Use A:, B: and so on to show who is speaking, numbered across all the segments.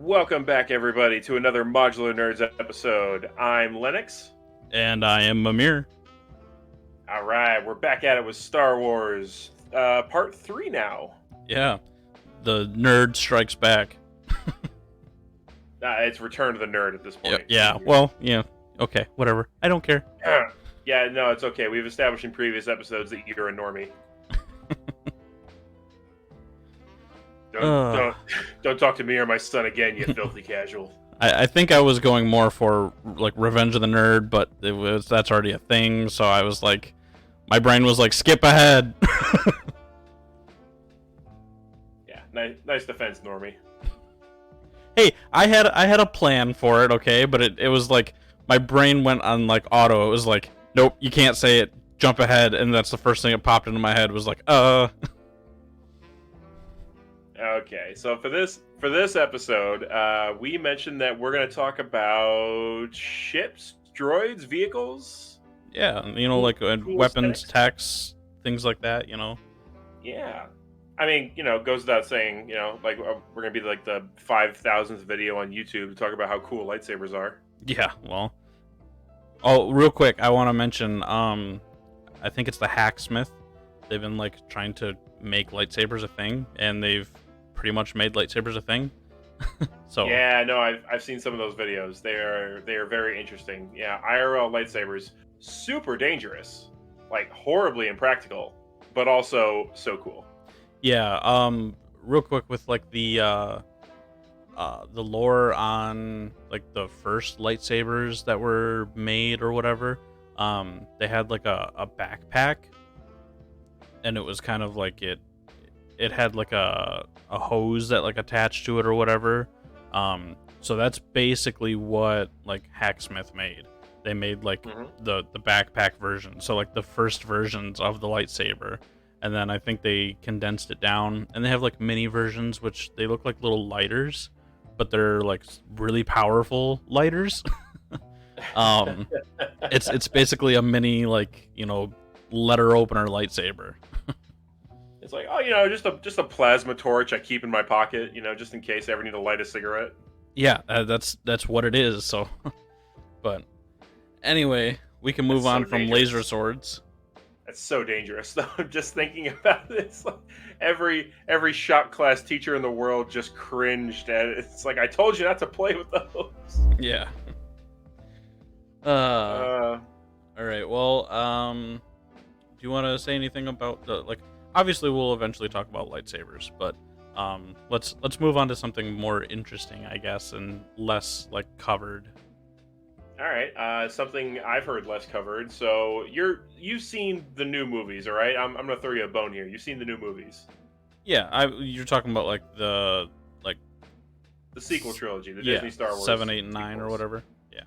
A: Welcome back, everybody, to another Modular Nerds episode. I'm Lennox.
B: And I am Mimir.
A: All right, we're back at it with Star Wars, Part 3 now.
B: Yeah, the nerd strikes back.
A: It's Return to the Nerd at this point.
B: Yeah, okay, whatever. I don't care.
A: Yeah, no, it's okay. We've established in previous episodes that you're a normie. Don't talk to me or my son again, you filthy casual.
B: I think I was going more for like Revenge of the Nerd, but that's already a thing. So I was like, my brain was like, skip ahead.
A: Yeah, nice defense, normie.
B: Hey, I had a plan for it, okay, but it was like my brain went on like auto. It was like, nope, you can't say it. Jump ahead, and that's the first thing that popped into my head was like,
A: Okay, so for this episode, we mentioned that we're going to talk about ships, droids, vehicles.
B: Yeah, like
A: cool
B: weapons,
A: aesthetics.
B: techs, things like that.
A: Yeah, I mean, goes without saying, like we're going to be like the 5,000th video on YouTube to talk about how cool lightsabers are.
B: Yeah, well. Oh, real quick, I want to mention, I think it's the Hacksmith. They've been like trying to make lightsabers a thing, and they've pretty much made lightsabers a thing. So
A: yeah, no, I've seen some of those videos. They are very interesting. Yeah, IRL lightsabers, super dangerous, like horribly impractical, but also so cool.
B: yeah, real quick with like the lore on like the first lightsabers that were made or whatever. They had like a backpack, and it was kind of like it had like a hose that like attached to it or whatever. So that's basically what like Hacksmith made. They made like the backpack version, so like the first versions of the lightsaber, and then I think they condensed it down, and they have like mini versions which they look like little lighters, but they're like really powerful lighters. It's basically a mini like letter opener lightsaber.
A: It's like, just a plasma torch I keep in my pocket, just in case I ever need to light a cigarette.
B: Yeah, that's what it is. So, but anyway, we can move on from laser swords.
A: That's so dangerous, though. Just thinking about this, like, every shop class teacher in the world just cringed at it. It's like, I told you not to play with those.
B: Yeah. All right. Well, do you want to say anything about the like? Obviously, we'll eventually talk about lightsabers, but let's move on to something more interesting, I guess, and less like covered.
A: All right, something I've heard less covered. So you've seen the new movies, all right? I'm gonna throw you a bone here. You've seen the new movies.
B: Yeah, you're talking about like the
A: sequel trilogy, the Disney Star Wars
B: 7, 8, and 9
A: sequels.
B: or whatever. Yeah.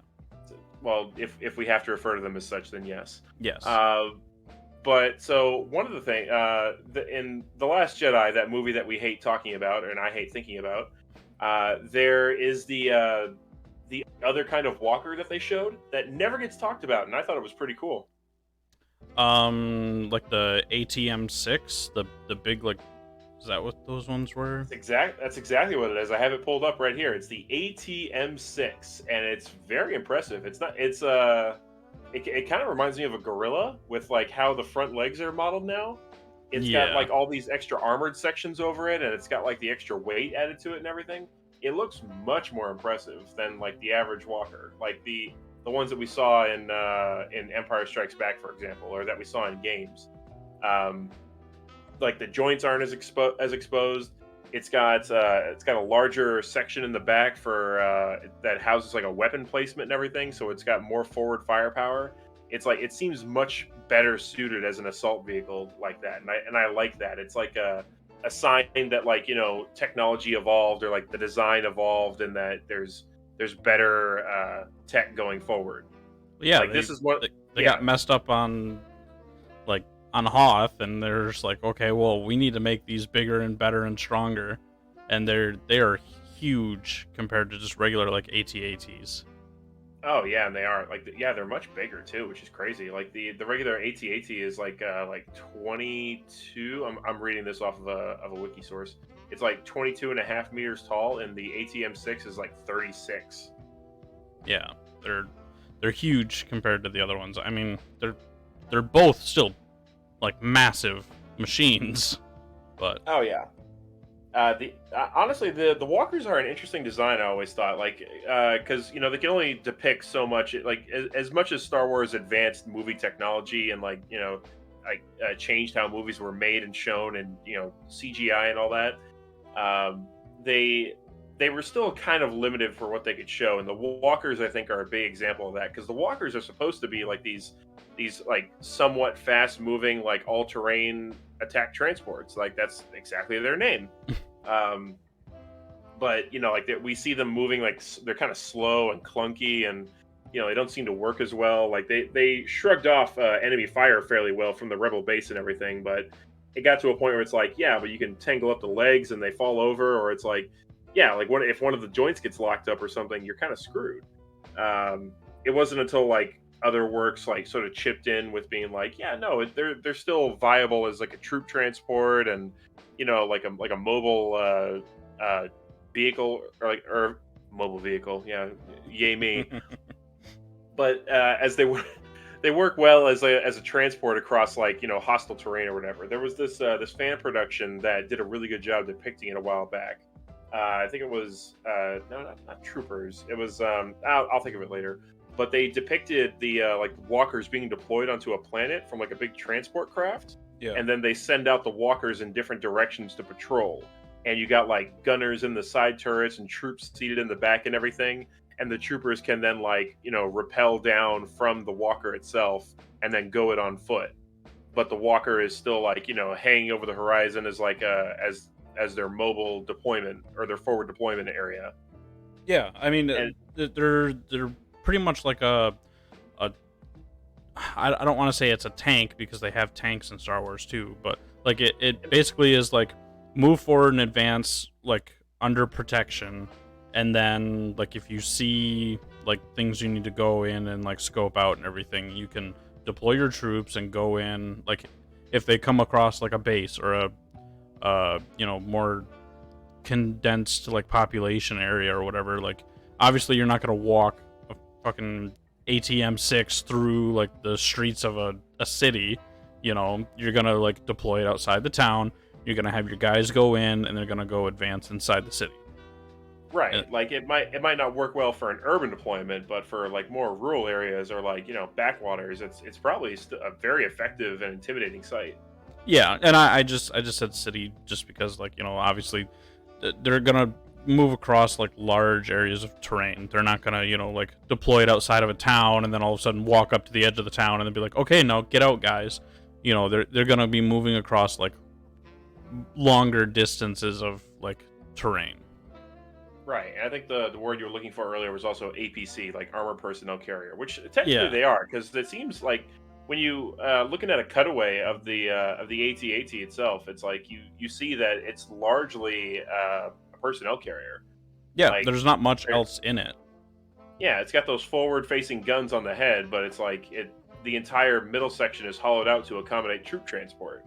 A: Well, if we have to refer to them as such, then yes.
B: Yes.
A: But so one of the things in The Last Jedi, that movie that we hate talking about and I hate thinking about, there is the other kind of walker that they showed that never gets talked about, and I thought it was pretty cool.
B: Like the ATM-6, the big like, is that what those ones were?
A: That's exactly what it is. I have it pulled up right here. It's the ATM-6, and it's very impressive. It kind of reminds me of a gorilla with like how the front legs are modeled now. It's got like all these extra armored sections over it, and it's got like the extra weight added to it and everything. It looks much more impressive than like the average walker, like the ones that we saw in Empire Strikes Back, for example, or that we saw in games. Like the joints aren't as exposed. It's got a larger section in the back for that houses like a weapon placement and everything, so it's got more forward firepower. It's like it seems much better suited as an assault vehicle like that, and I like that. It's like a sign that like technology evolved, or like the design evolved, and that there's better tech going forward.
B: Yeah,
A: like this is what
B: they got messed up on Hoth, and they're just like, okay, well, we need to make these bigger and better and stronger, and they are huge compared to just regular like AT-ATs.
A: Oh yeah, and they are like yeah, they're much bigger too, which is crazy. Like the regular AT-AT is like 22. I'm reading this off of a wiki source. It's like 22 and a half meters tall, and the ATM-6 is like 36.
B: Yeah, they're they're huge compared to the other ones. I mean, they're both still like massive machines, but
A: Oh yeah. The honestly, the walkers are an interesting design. I always thought, like, because they can only depict so much. Like, as much as Star Wars advanced movie technology and like like changed how movies were made and shown, and CGI and all that. Um, they they were still kind of limited for what they could show, and the walkers I think are a big example of that because the walkers are supposed to be like these like somewhat fast moving like all terrain attack transports. Like that's exactly their name. Um, but like we see them moving like they're kind of slow and clunky, and they don't seem to work as well. Like they shrugged off enemy fire fairly well from the rebel base and everything, but it got to a point where it's like, yeah, but you can tangle up the legs and they fall over, or it's like, yeah, like if one of the joints gets locked up or something, you're kind of screwed. It wasn't until like other works like sort of chipped in with being like, yeah, no, they're still viable as like a troop transport, and like a mobile vehicle, or mobile vehicle, yeah, yay me. But as they work well as a transport across like hostile terrain or whatever. There was this fan production that did a really good job depicting it a while back. I think it was no, not Troopers. It was I'll think of it later. But they depicted the like walkers being deployed onto a planet from like a big transport craft,
B: yeah.
A: and then they send out the walkers in different directions to patrol. And you got like gunners in the side turrets and troops seated in the back and everything. And the troopers can then like rappel down from the walker itself and then go it on foot. But the walker is still like hanging over the horizon as like as their mobile deployment or their forward deployment area.
B: Yeah, I mean,
A: And
B: they're pretty much like a I don't want to say it's a tank because they have tanks in Star Wars too, but like it basically is like move forward and advance like under protection, and then like if you see like things you need to go in and like scope out and everything, you can deploy your troops and go in. Like if they come across like a base or a more condensed like population area or whatever, like obviously you're not gonna walk a fucking ATM-6 through like the streets of a city. You're gonna like deploy it outside the town. You're gonna have your guys go in and they're gonna go advance inside the city.
A: right, like it might not work well for an urban deployment, but for like more rural areas or like backwaters, it's probably a very effective and intimidating sight.
B: Yeah, and I just said city just because like obviously they're gonna move across like large areas of terrain. They're not gonna like deploy it outside of a town and then all of a sudden walk up to the edge of the town and then be like, okay, now get out, guys. They're gonna be moving across like longer distances of like terrain.
A: Right, and I think the word you were looking for earlier was also APC, like armored personnel carrier, which technically
B: Yeah.
A: they are, because it seems like when you looking at a cutaway of the AT-AT itself, it's like you see that it's largely a personnel carrier.
B: Yeah,
A: Like
B: there's not much else in it.
A: yeah, it's got those forward-facing guns on the head, but it's like the entire middle section is hollowed out to accommodate troop transport.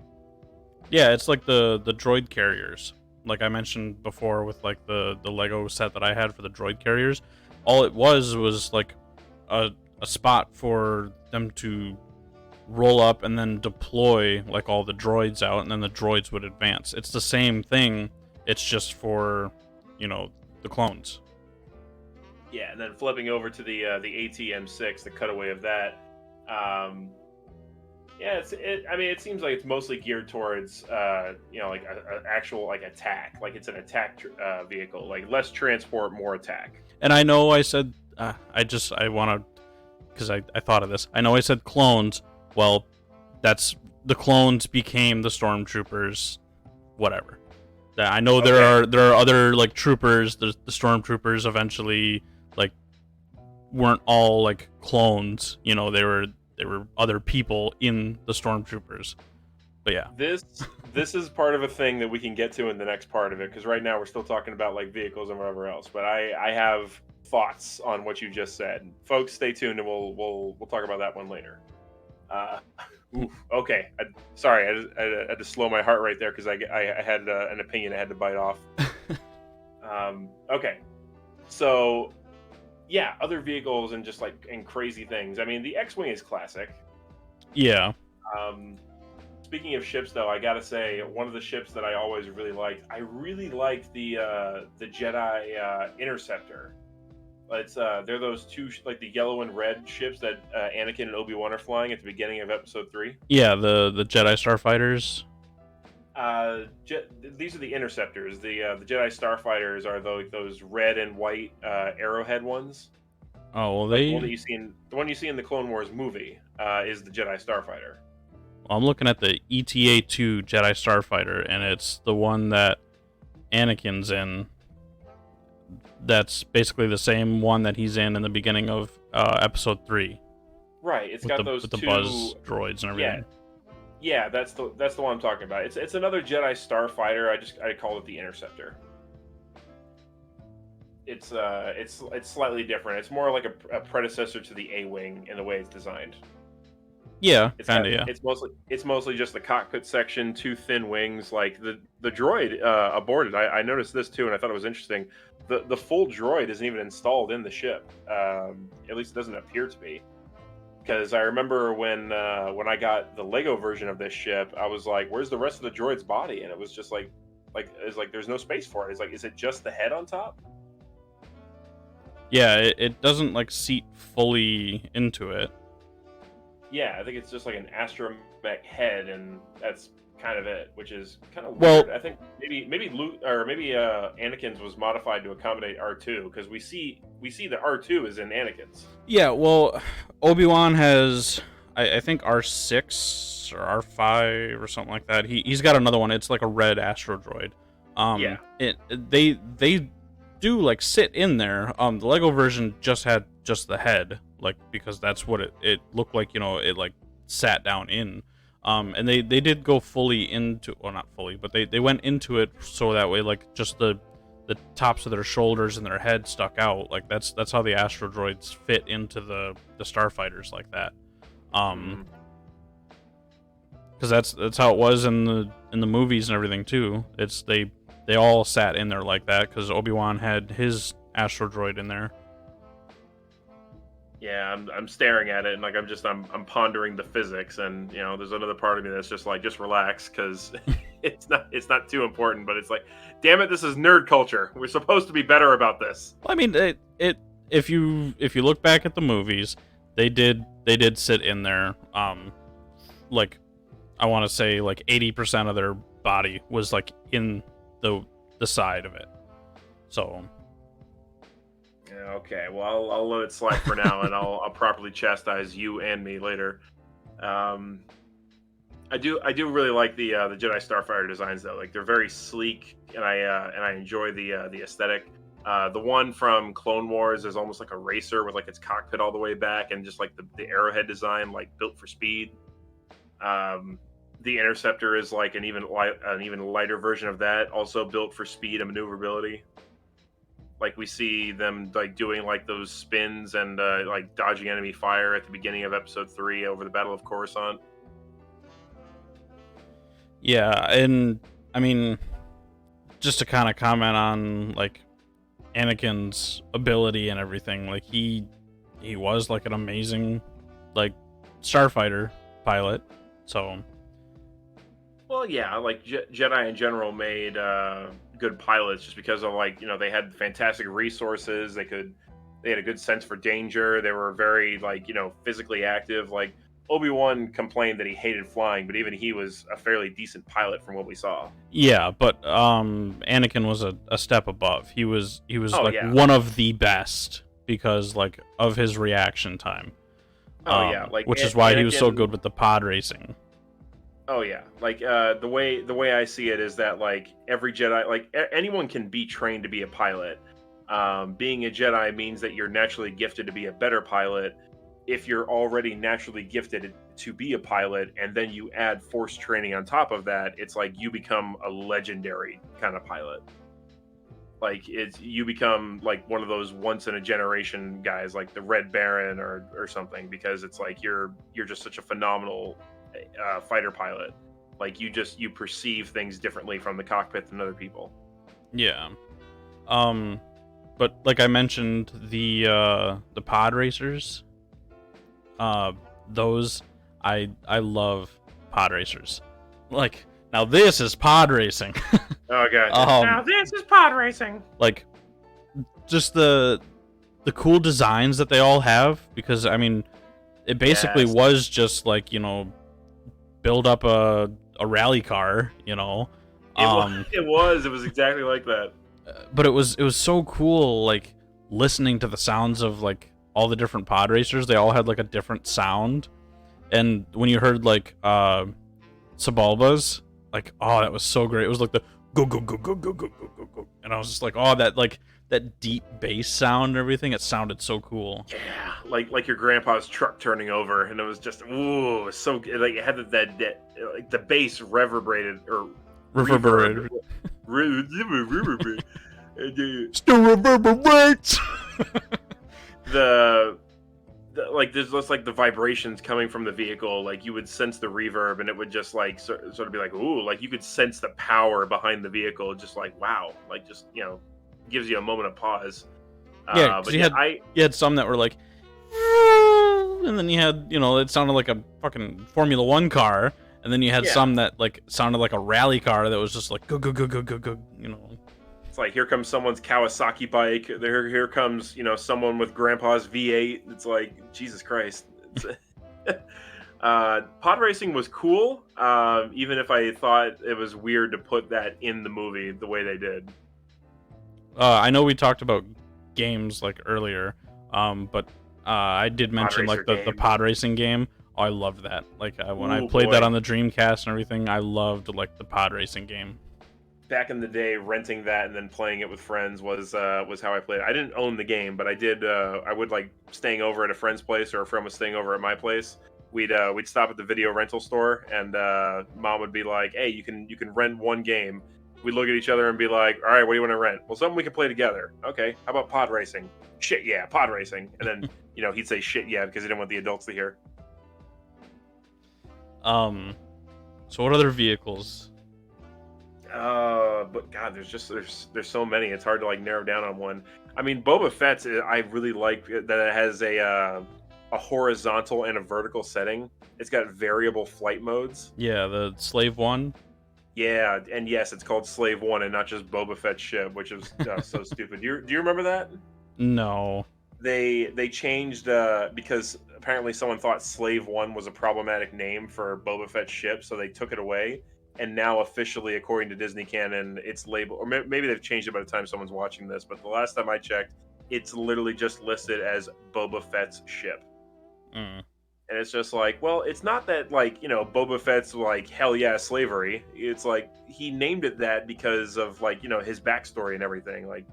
B: Yeah, it's like the droid carriers. Like I mentioned before with like the Lego set that I had for the droid carriers, all it was like a spot for them to roll up and then deploy like all the droids out, and then the droids would advance. It's the same thing. It's just for, the clones.
A: Yeah, and then flipping over to the ATM-6, the cutaway of that. Yeah, I mean, it seems like it's mostly geared towards, like a actual like attack, like it's an attack vehicle, like less transport, more attack.
B: And I know I said, I want to, because I thought of this. I know I said clones. Well, that's the clones became the stormtroopers, whatever. I know there are other like troopers. The stormtroopers eventually like weren't all like clones. They were other people in the stormtroopers. But yeah.
A: This this is part of a thing that we can get to in the next part of it, because right now we're still talking about like vehicles and whatever else. But I have thoughts on what you just said, folks. Stay tuned, and we'll talk about that one later. Uh, oof, okay, sorry, I had to slow my heart right there because I had an opinion I had to bite off. Okay, so yeah, other vehicles and just like and crazy things. I mean, the X-wing is classic.
B: Yeah.
A: Um, Speaking of ships, though, I gotta say one of the ships that I always really liked. I really liked the Jedi Interceptor. It's they're those two like the yellow and red ships that Anakin and Obi-Wan are flying at the beginning of Episode 3.
B: Yeah, the Jedi Starfighters.
A: These are the Interceptors. The Jedi Starfighters are those red and white arrowhead ones.
B: Oh well,
A: Like the one that you see in the Clone Wars movie is the Jedi Starfighter.
B: I'm looking at the ETA-2 Jedi Starfighter, and it's the one that Anakin's in. That's basically the same one that he's in the beginning of Episode 3.
A: Right, it's
B: with
A: got
B: the,
A: those
B: with the
A: two
B: buzz droids and everything.
A: Yeah, that's the one I'm talking about. It's another Jedi Starfighter. I call it the Interceptor. It's slightly different. It's more like a predecessor to the A-wing in the way it's designed.
B: Yeah, kind of. Yeah,
A: it's mostly just the cockpit section, two thin wings. Like the droid aborted. I noticed this too, and I thought it was interesting. The full droid isn't even installed in the ship. At least it doesn't appear to be. Because I remember when I got the Lego version of this ship, I was like, "Where's the rest of the droid's body?" And it was just like there's no space for it. It's like, is it just the head on top?
B: yeah. It doesn't like seat fully into it.
A: Yeah, I think it's just like an astromech head, and that's kind of it, which is kind of
B: Well-
A: weird. I think maybe Luke or maybe Anakin's was modified to accommodate R2, because we see that R2 is in Anakin's.
B: Yeah, well, Obi-Wan has, I think R6 or R5 or something like that. He's got another one. It's like a red astro droid.
A: Yeah.
B: They do like sit in there. The Lego version just had just the head, like, because that's what it looked like. It like sat down in. And they did go fully into, well, not fully, but they went into it so that way, like, just the tops of their shoulders and their head stuck out. Like that's how the astro droids fit into the starfighters like that. Because that's how it was in the movies and everything too. It's they all sat in there like that because Obi-Wan had his astro droid in there.
A: Yeah, I'm staring at it, and like I'm pondering the physics, and there's another part of me that's just like, just relax, because it's not too important, but it's like, damn it, this is nerd culture. We're supposed to be better about this.
B: Well, I mean, if you look back at the movies, they did sit in there. Like, I want to say like 80% of their body was like in the side of it. So.
A: Yeah, okay, well, I'll let it slide for now, and I'll properly chastise you and me later. I do really like the Jedi Starfighter designs, though. Like, they're very sleek, and I enjoy the aesthetic. The one from Clone Wars is almost like a racer with like its cockpit all the way back, and just like the arrowhead design, like built for speed. The Interceptor is like an even lighter version of that, also built for speed and maneuverability. Like, we see them like doing like those spins and like dodging enemy fire at the beginning of Episode 3 over the Battle of Coruscant.
B: Yeah, and I mean, just to kind of comment on like Anakin's ability and everything, like he was like an amazing like starfighter pilot. So, well,
A: yeah, like Jedi in general made good pilots just because of like they had fantastic resources. They had a good sense for danger. They were very like physically active. Like, Obi-Wan complained that he hated flying, but even he was a fairly decent pilot from what we saw.
B: Yeah, but Anakin was a step above. He was one of the best because like of his reaction time.
A: Like,
B: which is why he was so good with the pod racing.
A: Oh yeah, like the way I see it is that like every Jedi, like anyone can be trained to be a pilot. Being a Jedi means that you're naturally gifted to be a better pilot. If you're already naturally gifted to be a pilot, and then you add force training on top of that, it's like you become a legendary kind of pilot. Like you become like one of those once in a generation guys, like the Red Baron or something, because it's like you're just such a phenomenal fighter pilot. Like you perceive things differently from the cockpit than other people.
B: Yeah. But like I mentioned, the pod racers, those I love pod racers. Like, now this is pod racing.
A: Oh god.
C: Now this is pod racing.
B: Like, just the cool designs that they all have, because I mean, it basically
A: Yes.
B: was just like, build up a rally car,
A: It was exactly like that.
B: but it was so cool, like listening to the sounds of like all the different pod racers. They all had like a different sound, and when you heard like Sabalba's, like, oh, that was so great. It was like the go go go go go go go go go, and I was just like, oh, that deep bass sound and everything. It sounded so cool.
A: Yeah, like your grandpa's truck turning over, and it was just ooh, it was so like it had that like the bass reverberated or
B: Reverberated.
A: reverberated.
B: Still reverberates.
A: the like there's just like the vibrations coming from the vehicle, like you would sense the reverb, and it would just like sort of be like ooh, like you could sense the power behind the vehicle, just like wow, like just gives you a moment of pause.
B: Yeah,
A: but
B: you had some that were like, and then you had, it sounded like a fucking Formula One car, and then you had some that like sounded like a rally car that was just like go go go go go go.
A: It's like here comes someone's Kawasaki bike. Here comes someone with grandpa's V8. It's like Jesus Christ. Pod racing was cool, even if I thought it was weird to put that in the movie the way they did.
B: I know we talked about games like earlier, but I did mention like the pod racing game. Oh, I loved that. Like when I played that on the Dreamcast and everything, I loved like the pod racing game.
A: Back in the day, renting that and then playing it with friends was how I played it. I didn't own the game, but I did. I would like staying over at a friend's place, or a friend was staying over at my place. We'd stop at the video rental store, and mom would be like, "Hey, you can rent one game." We'd look at each other and be like, all right, what do you want to rent? Well, something we can play together. Okay, how about pod racing? Shit, yeah, pod racing. And then, he'd say shit, yeah, because he didn't want the adults to hear.
B: So what other vehicles?
A: But God, there's so many. It's hard to like narrow down on one. I mean, Boba Fett's, I really like that it has a horizontal and a vertical setting. It's got variable flight modes.
B: Yeah, the Slave One.
A: Yeah, and yes, it's called Slave One and not just Boba Fett's ship, which is so stupid. Do you remember that?
B: No.
A: They changed because apparently someone thought Slave One was a problematic name for Boba Fett's ship, so they took it away. And now officially, according to Disney canon, it's labeled, or maybe they've changed it by the time someone's watching this. But the last time I checked, it's literally just listed as Boba Fett's ship.
B: Mm.
A: And it's just like, well, it's not that like Boba Fett's like hell yeah slavery. It's like he named it that because of like his backstory and everything. Like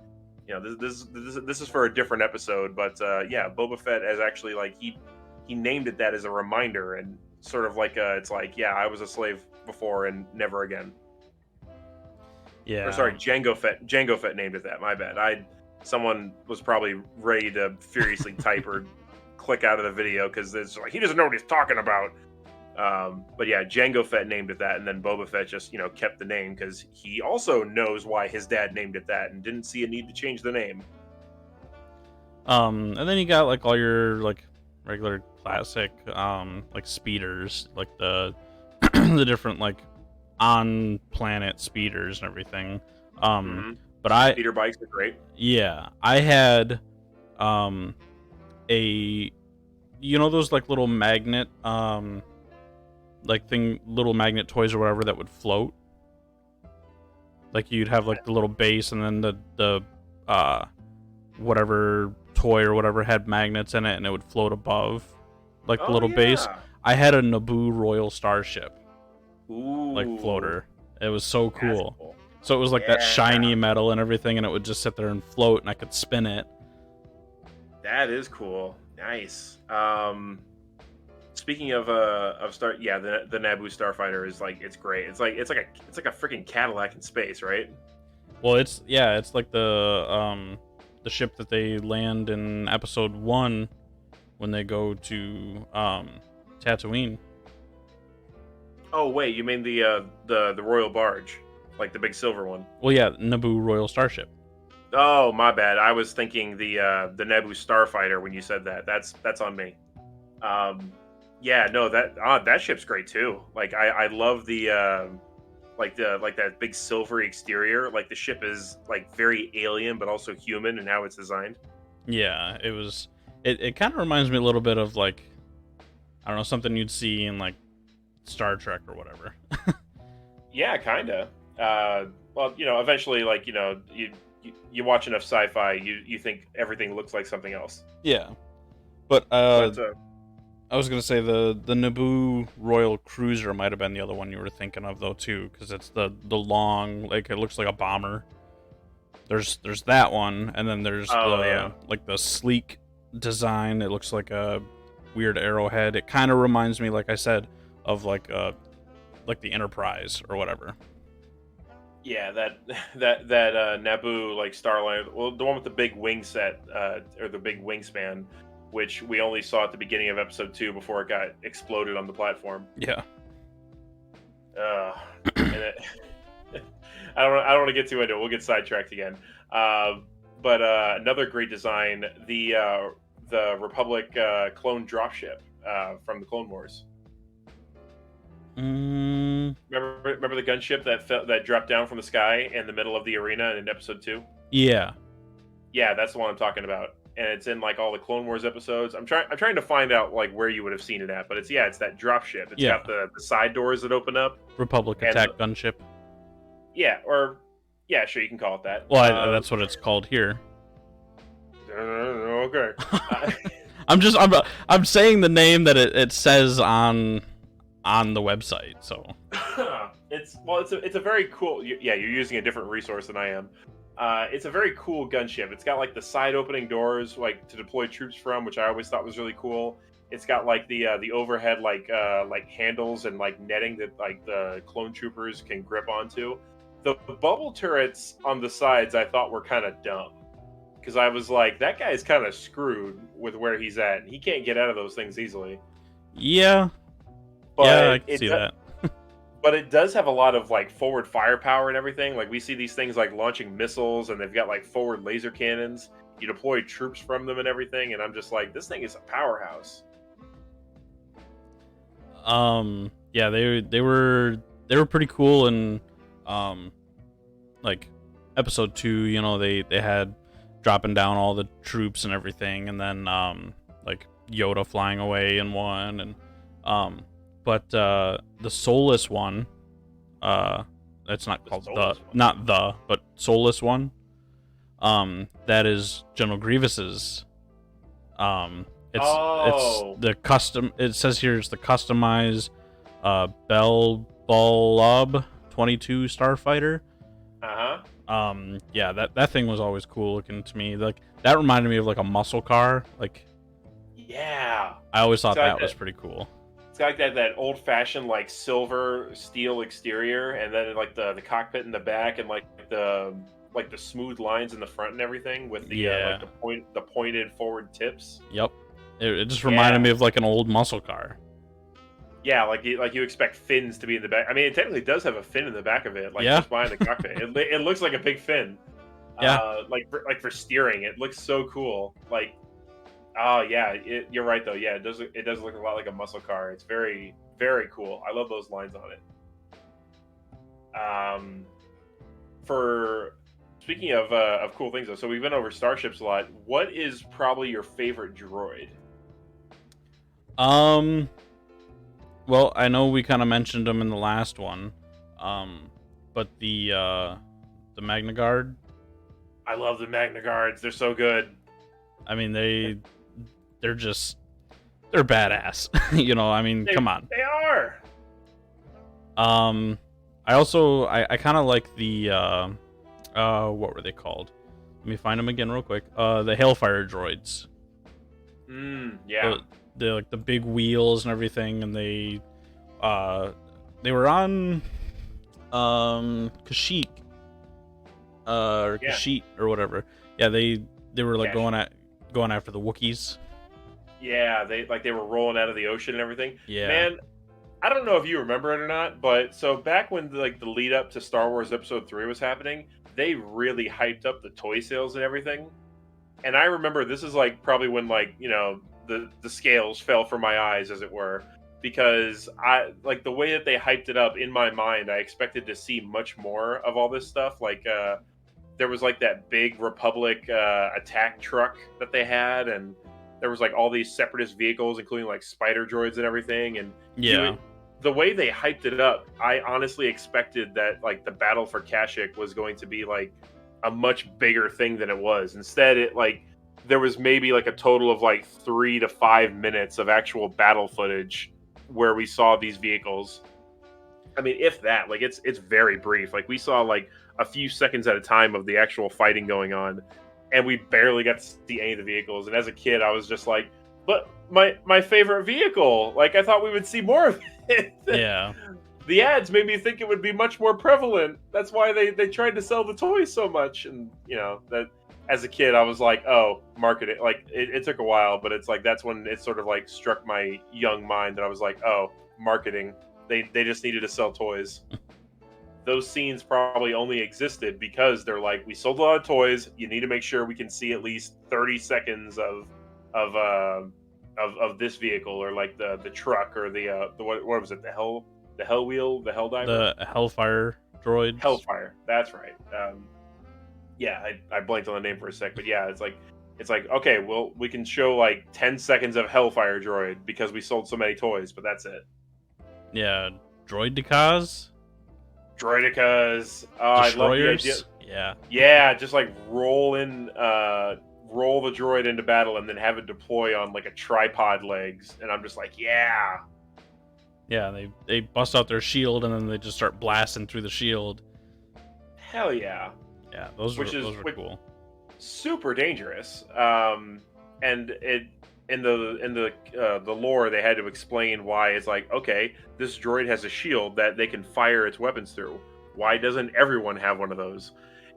A: this is for a different episode, but yeah, Boba Fett as actually like he named it that as a reminder, and sort of like it's like, yeah, I was a slave before and never again.
B: Yeah.
A: Or sorry, Jango Fett named it that. My bad. Someone was probably ready to furiously type or click out of the video because it's like he doesn't know what he's talking about. But yeah, Jango Fett named it that, and then Boba Fett just kept the name because he also knows why his dad named it that and didn't see a need to change the name.
B: And then you got like all your like regular classic like speeders, like the the different like on planet speeders and everything. But
A: speeder bikes are great.
B: Yeah, I had those like little magnet little magnet toys or whatever that would float. Like you'd have like the little base, and then the whatever toy or whatever had magnets in it, and it would float above like the little base. I had a Naboo Royal Starship.
A: Ooh.
B: Like floater. It was so cool. So it was like that shiny metal and everything, and it would just sit there and float, and I could spin it.
A: That is cool. Nice. speaking of Star, yeah, the Naboo Starfighter is like it's great. It's like a freaking Cadillac in space, right?
B: Well, it's like the ship that they land in episode 1 when they go to Tatooine.
A: Oh wait, you mean the Royal Barge, like the big silver one?
B: Well, yeah, Naboo Royal Starship.
A: Oh, my bad. I was thinking the Naboo Starfighter when you said that. That's on me. Yeah, no, that ship's great too. Like I love like that big silvery exterior. Like the ship is like very alien but also human in how it's designed.
B: Yeah, it was. It kind of reminds me a little bit of like, I don't know, something you'd see in like Star Trek or whatever.
A: Yeah, kinda. Well, eventually, like you watch enough sci-fi, you think everything looks like something else.
B: Yeah, but
A: But
B: I was gonna say the Naboo Royal Cruiser might have been the other one you were thinking of though too, because it's the long, like it looks like a bomber. There's that one, and then there's
A: yeah.
B: like the sleek design. It looks like a weird arrowhead. It kind of reminds me, like I said, of like the Enterprise or whatever.
A: Yeah, that Naboo like Starline, well, the one with the big wing set or the big wingspan, which we only saw at the beginning of episode 2 before it got exploded on the platform.
B: Yeah.
A: And it, I don't want to get too into it. We'll get sidetracked again. But another great design, the Republic clone dropship from the Clone Wars. Remember the gunship that dropped down from the sky in the middle of the arena in episode 2?
B: Yeah.
A: Yeah, that's the one I'm talking about, and it's in like all the Clone Wars episodes. I'm trying to find out like where you would have seen it at, but it's that dropship. It's got the side doors that open up.
B: Republic attack gunship.
A: Yeah, sure, you can call it that.
B: Well, that's what it's called here.
A: Okay.
B: I'm saying the name that it says on the website. So
A: it's a very cool. Yeah, you're using a different resource than I am. It's a very cool gunship. It's got like the side opening doors, like to deploy troops from, which I always thought was really cool. It's got like the overhead like handles and like netting that like the clone troopers can grip onto. The bubble turrets on the sides I thought were kind of dumb, because I was like, that guy's kind of screwed with where he's at. He can't get out of those things easily.
B: Yeah.
A: But
B: I can see that.
A: But it does have a lot of like forward firepower and everything. Like we see these things like launching missiles, and they've got like forward laser cannons. You deploy troops from them and everything, and I'm just like, this thing is a powerhouse.
B: Yeah, they were pretty cool, and like episode 2, they had dropping down all the troops and everything, and then like Yoda flying away in one, and but the soulless one, it's not called but soulless one, that is General Grievous's. It's the custom. It says here it's the customized Bell Bulb 22 Starfighter. Yeah, that thing was always cool looking to me. Like that reminded me of like a muscle car. Like,
A: yeah,
B: I always thought that was pretty cool.
A: It's got like that old fashioned like silver steel exterior, and then like the cockpit in the back, and like the smooth lines in the front and everything with the the pointed forward tips.
B: Yep, it just reminded me of like an old muscle car.
A: Yeah, like you expect fins to be in the back. I mean, it technically does have a fin in the back of it, like just behind the cockpit. It looks like a big fin.
B: Yeah.
A: Like for steering, it looks so cool. Like, oh yeah, you're right though. Yeah, it does look a lot like a muscle car. It's very, very cool. I love those lines on it. For speaking of cool things though, so we've been over starships a lot. What is probably your favorite droid?
B: Well, I know we kind of mentioned them in the last one, but the Magna Guard.
A: I love the Magna Guards. They're so good.
B: I mean, they're badass. I mean, come on.
A: They are.
B: I kind of like the what were they called? Let me find them again real quick. The Hailfire droids.
A: Yeah.
B: the big wheels and everything, and they were on Kashyyyk, or
A: Yeah,
B: Kashyyyk or whatever. Yeah, they were like
A: Cash.
B: going after the Wookiees.
A: Yeah, they were rolling out of the ocean and everything.
B: Yeah.
A: Man, I don't know if you remember it or not, but so back when the lead up to Star Wars Episode 3 was happening, they really hyped up the toy sales and everything. And I remember this is like probably when the scales fell from my eyes, as it were, because I like the way that they hyped it up in my mind. I expected to see much more of all this stuff. There was like that big Republic attack truck that they had, and there was like all these separatist vehicles, including like spider droids and everything. And
B: Yeah.
A: the way they hyped it up, I honestly expected that like the battle for Kashyyyk was going to be like a much bigger thing than it was. Instead, it like there was maybe like a total of like 3 to 5 minutes of actual battle footage where we saw these vehicles. I mean, if that, like it's very brief. Like we saw like a few seconds at a time of the actual fighting going on, and we barely got to see any of the vehicles. And as a kid, I was just like, "But my favorite vehicle! Like I thought we would see more of it."
B: Yeah.
A: The ads made me think it would be much more prevalent. That's why they tried to sell the toys so much. And that as a kid, I was like, "Oh, marketing!" Like it took a while, but it's like that's when it sort of like struck my young mind that I was like, "Oh, marketing." They just needed to sell toys. Those scenes probably only existed because they're like, we sold a lot of toys. You need to make sure we can see at least 30 seconds of this vehicle, or like the truck, or the what was it, the hell wheel, the hell diver,
B: The Hellfire droids.
A: hellfire. That's right. Yeah, I blanked on the name for a sec, but yeah, it's like okay, well we can show like 10 seconds of hellfire droid because we sold so many toys, but that's it.
B: Yeah. Droidicas.
A: Droidicas. I love the idea.
B: Destroyers. Yeah.
A: Yeah, just like roll the droid into battle and then have it deploy on like a tripod legs, and I'm just like, yeah,
B: Yeah, they bust out their shield and then they just start blasting through the shield.
A: hell yeah,
B: Yeah, those
A: which
B: were cool.
A: super dangerous. And it in the lore they had to explain why it's like, okay, this droid has a shield that they can fire its weapons through. Why doesn't everyone have one of those?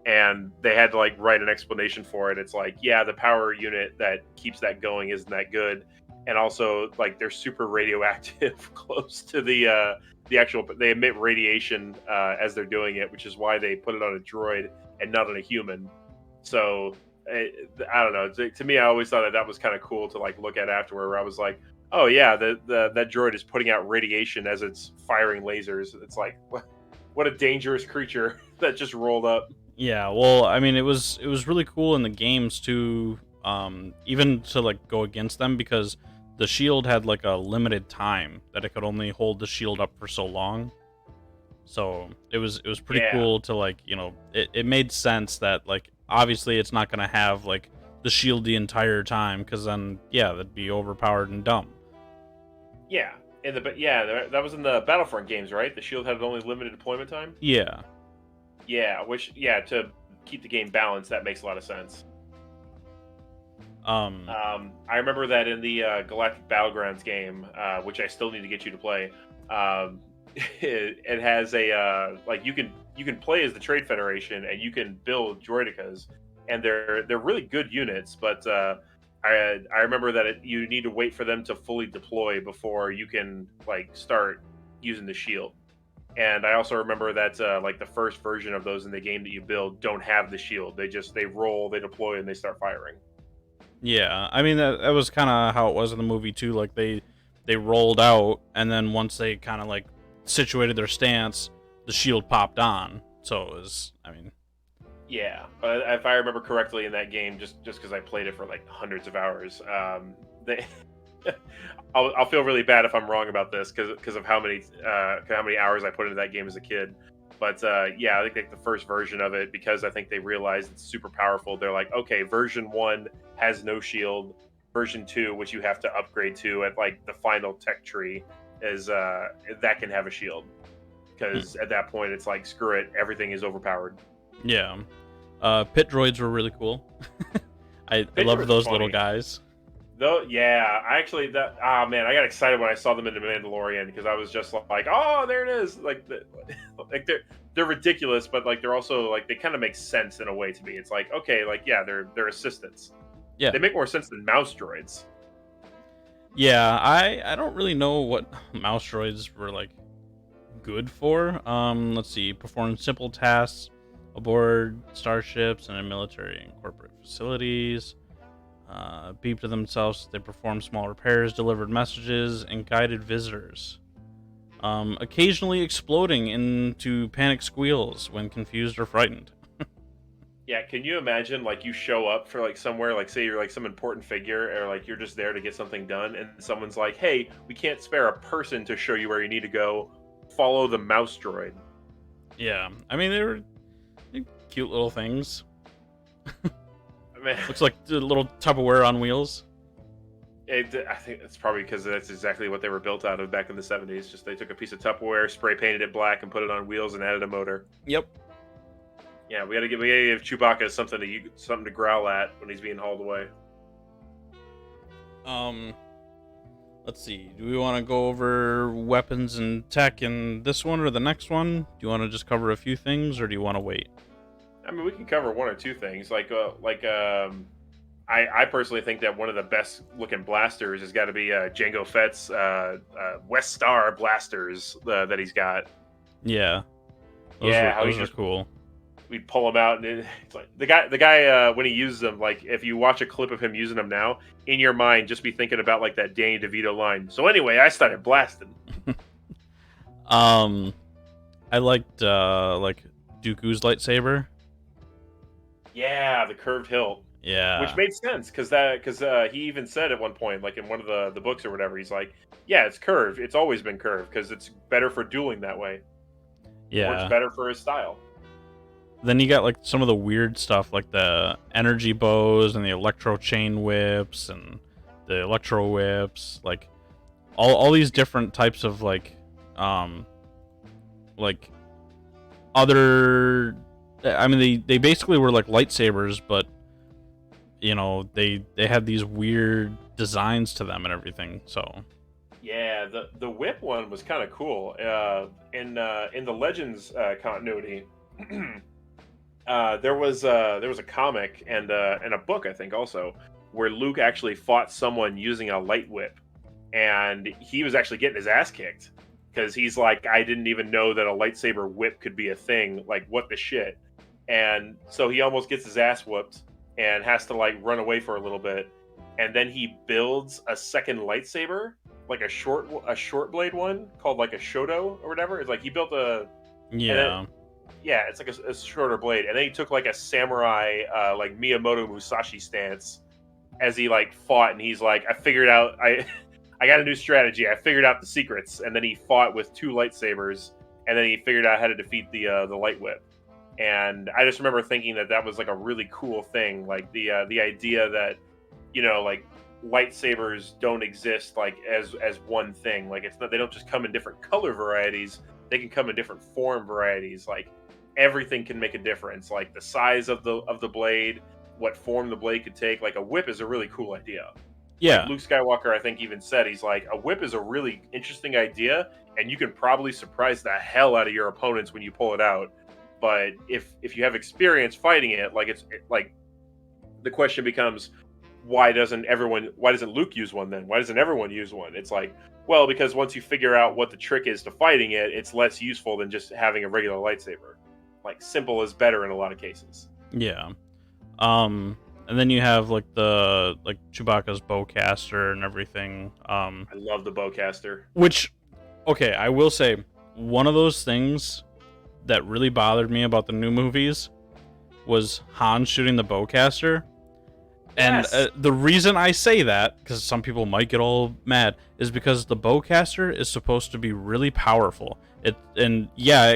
A: And they had to like write an explanation for it. It's like, yeah, the power unit that keeps that going isn't that good, and also like they're super radioactive close to the actual. They emit radiation as they're doing it, which is why they put it on a droid and not on a human. So I don't know. To me, I always thought that was kind of cool to like look at afterward. Where I was like, oh yeah, that droid is putting out radiation as it's firing lasers. It's like, what a dangerous creature that just rolled up.
B: Yeah, well, I mean, it was really cool in the games too, even to like go against them, because the shield had like a limited time that it could only hold the shield up for so long. So it was pretty
A: Yeah.
B: cool to like, it made sense that like obviously it's not gonna have like the shield the entire time, because then yeah, that'd be overpowered and dumb.
A: Yeah, that was in the Battlefront games, right? The shield had only limited deployment time.
B: Yeah.
A: Yeah, to keep the game balanced, that makes a lot of sense. I remember that in the Galactic Battlegrounds game, which I still need to get you to play. It has a like you can play as the Trade Federation and you can build droidicas, and they're really good units. But I remember that you need to wait for them to fully deploy before you can like start using the shield. And I also remember that like the first version of those in the game that you build don't have the shield. They roll, they deploy, and they start firing.
B: Yeah, I mean that was kind of how it was in the movie too. Like they rolled out, and then once they kind of like situated their stance, the shield popped on. So it was, I mean,
A: Yeah, but if I remember correctly in that game, just because I played it for like hundreds of hours, they I'll feel really bad if I'm wrong about this because of how many hours I put into that game as a kid. But yeah, I think like the first version of it, because I think they realized it's super powerful. They're like, okay, version 1 has no shield. Version 2, which you have to upgrade to at like the final tech tree, is that can have a shield. Because at that point, it's like, screw it, everything is overpowered.
B: yeah. Pit droids were really cool. I
A: Pit
B: love
A: droids
B: those
A: are
B: little
A: funny.
B: guys.
A: Though, yeah, I actually man, I got excited when I saw them in the Mandalorian because I was just like, oh, there it is. Like they're ridiculous, but like they're also like they kind of make sense in a way to me. It's like okay, like yeah, they're assistants.
B: Yeah.
A: They make more sense than mouse droids.
B: Yeah, I don't really know what mouse droids were like good for. Let's see, perform simple tasks aboard starships and in military and corporate facilities. Beep to themselves, they perform small repairs, delivered messages, and guided visitors. Occasionally exploding into panic squeals when confused or frightened.
A: Yeah, can you imagine like you show up for like somewhere, like say you're like some important figure, or like you're just there to get something done, and someone's like, "Hey, we can't spare a person to show you where you need to go. Follow the mouse droid."
B: Yeah, I mean they're cute little things.
A: Man,
B: Looks like the little Tupperware on wheels.
A: I think it's probably because that's exactly what they were built out of back in the '70s. Just they took a piece of Tupperware, spray painted it black, and put it on wheels and added a motor.
B: Yep.
A: Yeah, we gotta give Chewbacca something to growl at when he's being hauled away.
B: Let's see. Do we want to go over weapons and tech in this one or the next one? Do you want to just cover a few things, or do you want to wait?
A: I mean, we can cover one or two things. I personally think that one of the best looking blasters has got to be Jango Fett's West Star blasters that he's got.
B: Yeah. Those are cool.
A: We'd pull him out, and it's like the guy when he uses them. Like if you watch a clip of him using them now, in your mind, just be thinking about like that Danny DeVito line. So anyway, I started blasting.
B: I liked like Dooku's lightsaber.
A: Yeah, the curved hilt.
B: Yeah.
A: Which made sense because he even said at one point, like in one of the books or whatever, he's like, yeah, it's curved. It's always been curved because it's better for dueling that way.
B: Yeah.
A: Or it's better for his style.
B: Then you got like some of the weird stuff like the energy bows and the electro chain whips and the electro whips, like all these different types of like other, I mean they basically were like lightsabers, but you know, they had these weird designs to them and everything. So
A: yeah, the whip one was kind of cool. In the Legends continuity, there was a comic and a book, I think, also where Luke actually fought someone using a light whip, and he was actually getting his ass kicked because he's like, I didn't even know that a lightsaber whip could be a thing. Like, what the shit? And so he almost gets his ass whooped and has to like run away for a little bit, and then he builds a second lightsaber, like a short blade one called like a Shoto or whatever. It's like he built a yeah, it's like a shorter blade, and then he took like a samurai like Miyamoto Musashi stance as he like fought, and he's like, I figured out I got a new strategy. I figured out the secrets, and then he fought with two lightsabers, and then he figured out how to defeat the light whip. And I just remember thinking that was like a really cool thing, like the idea that, you know, like lightsabers don't exist like as one thing. Like it's not, they don't just come in different color varieties. They can come in different form varieties. Like everything can make a difference. Like the size of the blade, what form the blade could take. Like a whip is a really cool idea.
B: yeah.
A: Like Luke Skywalker, I think, even said, he's like, a whip is a really interesting idea, and you can probably surprise the hell out of your opponents when you pull it out. But if you have experience fighting it, like like the question becomes, why doesn't Luke use one then? Why doesn't everyone use one? It's like, well, because once you figure out what the trick is to fighting it, it's less useful than just having a regular lightsaber. Like simple is better in a lot of cases.
B: Yeah. And then you have like the Chewbacca's bowcaster and everything.
A: I love the bowcaster.
B: Which, okay, I will say one of those things that really bothered me about the new movies was Han shooting the bowcaster. And
A: Yes.
B: the reason I say that, because some people might get all mad, is because the bowcaster is supposed to be really powerful. It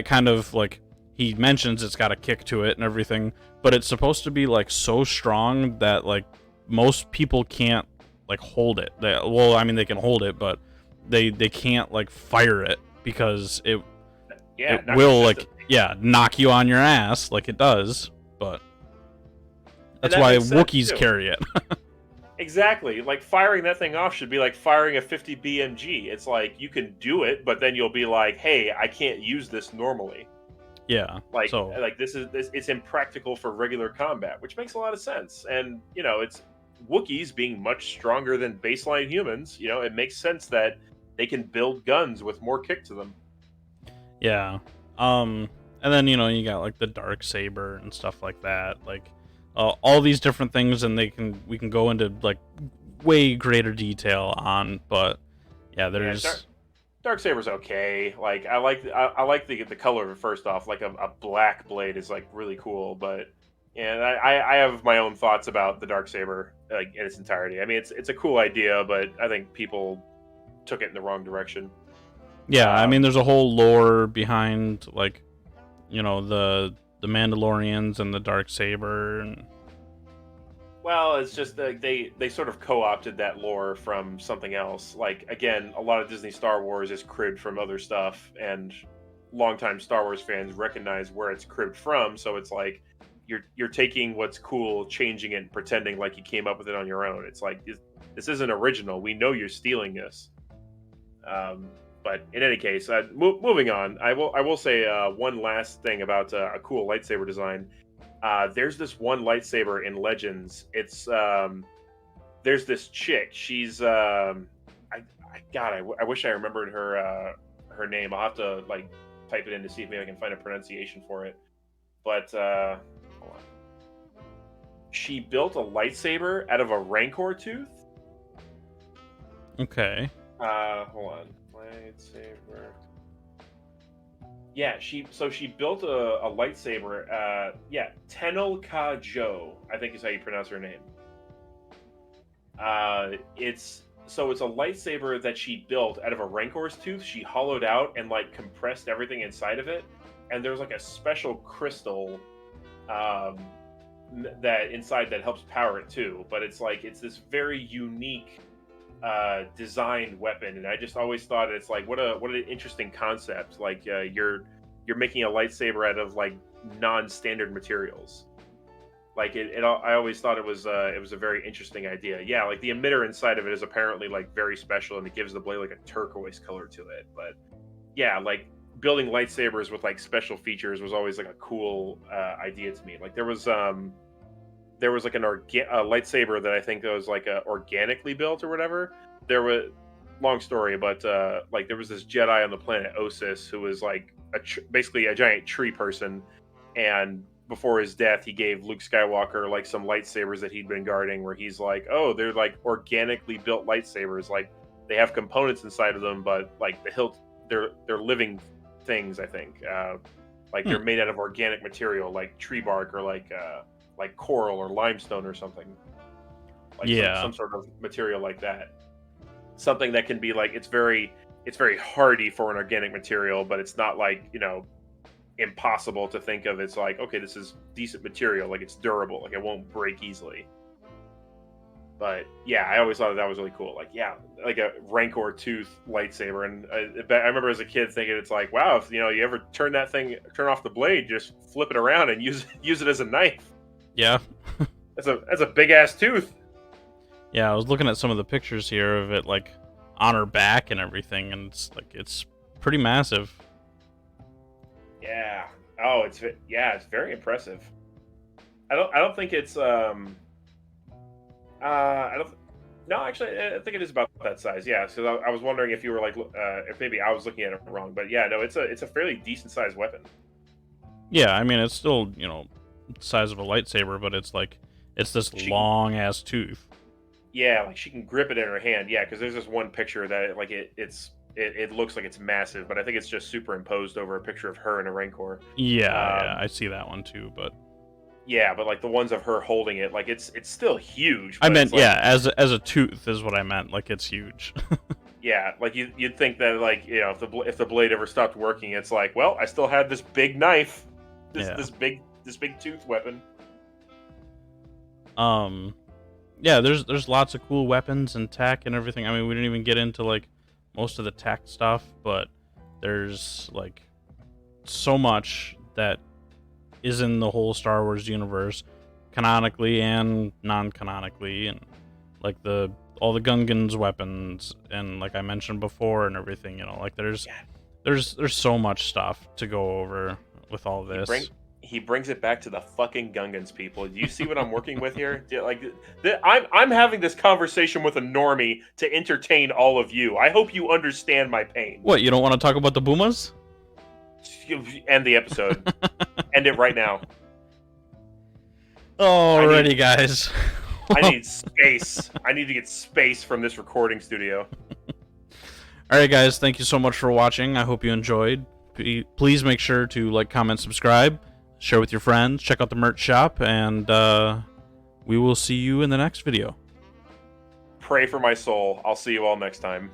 B: kind of like he mentions it's got a kick to it and everything, but it's supposed to be like so strong that like most people can't like hold it. They can hold it, but they can't like fire it because it will like knock you on your ass like it does. But that's
A: that
B: why
A: makes sense,
B: Wookiees
A: too.
B: carry it.
A: Exactly. Like firing that thing off should be like firing a 50 BMG. It's like you can do it, but then you'll be like, "Hey, I can't use this normally."
B: Yeah.
A: Like
B: So
A: like this it's impractical for regular combat, which makes a lot of sense. And, it's Wookiees being much stronger than baseline humans, it makes sense that they can build guns with more kick to them.
B: yeah. Um, and then you got like the dark saber and stuff like that. Like all these different things, and we can go into like way greater detail on. But yeah,
A: Yeah,
B: there's
A: Darksaber's okay. Like I like the color of it first off. Like a black blade is like really cool, but and I have my own thoughts about the Darksaber like in its entirety. I mean, it's a cool idea, but I think people took it in the wrong direction.
B: yeah. I mean,
A: Um,
B: there's a whole lore behind like the Mandalorians and the dark saber and
A: well, it's just that they sort of co-opted that lore from something else. Like again, a lot of Disney Star Wars is cribbed from other stuff, and longtime Star Wars fans recognize where it's cribbed from. So it's like you're taking what's cool, changing it, and pretending like you came up with it on your own. It's like this isn't original. We know you're stealing this. Um, but in any case, moving on, I will say one last thing about a cool lightsaber design. There's this one lightsaber in Legends. It's there's this chick. She's I wish I remembered her name. I'll have to like type it in to see if maybe I can find a pronunciation for it. But hold on. She built a lightsaber out of a Rancor tooth.
B: okay.
A: Hold on. Lightsaber. Yeah, she built a lightsaber. Yeah, Tenel Ka Jo, I think is how you pronounce her name. It's a lightsaber that she built out of a Rancor's tooth. She hollowed out and like compressed everything inside of it, and there's like a special crystal um, that inside that helps power it too. But it's this very unique designed weapon, and I just always thought it's like what an interesting concept. Like you're making a lightsaber out of like non-standard materials. Like I always thought it was a very interesting idea. Yeah, like the emitter inside of it is apparently like very special, and it gives the blade like a turquoise color to it. But yeah, like building lightsabers with like special features was always like a cool idea to me. Like there was like a lightsaber that I think that was like organically built or whatever. There was long story, but like there was this Jedi on the planet Osis who was like basically a giant tree person, and before his death, he gave Luke Skywalker like some lightsabers that he'd been guarding. Where he's like, "Oh, they're like organically built lightsabers. Like they have components inside of them, but like the hilt, they're living things. I think, like they're made out of organic material, like tree bark or like coral or limestone or something. Like
B: Yeah.
A: some sort of material like that. Something that can be like it's very hardy for an organic material, but it's not like impossible to think of. It's like, okay, this is decent material, like it's durable, like it won't break easily. But yeah, I always thought that was really cool. Like, yeah, like a Rancor tooth lightsaber, and I remember as a kid thinking, it's like, wow, if you ever turn off the blade, just flip it around and use it as a knife.
B: Yeah.
A: That's a big ass tooth.
B: Yeah, I was looking at some of the pictures here of it like on her back and everything, and it's pretty massive.
A: Yeah. Oh, it's very impressive. I don't think it's I don't. No, actually, I think it is about that size. Yeah. So I was wondering if you were like, if maybe I was looking at it wrong, but yeah, no, it's a fairly decent sized weapon.
B: Yeah, I mean it's still, the size of a lightsaber, but it's this long ass tooth.
A: Yeah, like she can grip it in her hand. Yeah, because there's this one picture that like it looks like it's massive, but I think it's just superimposed over a picture of her in a Rancor.
B: Yeah, I see that one too, but
A: yeah, but like the ones of her holding it, like it's still huge.
B: I
A: But
B: meant
A: it's like,
B: yeah, as a tooth is what I meant. Like it's huge.
A: yeah, like you'd think that like if the blade ever stopped working, it's like, well, I still had this big knife, this big tooth weapon.
B: Yeah, there's lots of cool weapons and tech and everything. I mean, we didn't even get into like most of the tech stuff, but there's like so much that is in the whole Star Wars universe, canonically and non-canonically, and like all the Gungan's weapons, and like I mentioned before, and everything. You know, like there's so much stuff to go over with all this.
A: He brings it back to the fucking Gungans, people. Do you see what I'm working with here? I'm having this conversation with a normie to entertain all of you. I hope you understand my pain.
B: What, you don't want to talk about the Boomas?
A: End the episode. End it right now.
B: Alrighty, guys.
A: I need space. I need to get space from this recording studio.
B: Alright, guys. Thank you so much for watching. I hope you enjoyed. Please make sure to like, comment, subscribe, share with your friends, check out the merch shop, and we will see you in the next video.
A: Pray for my soul. I'll see you all next time.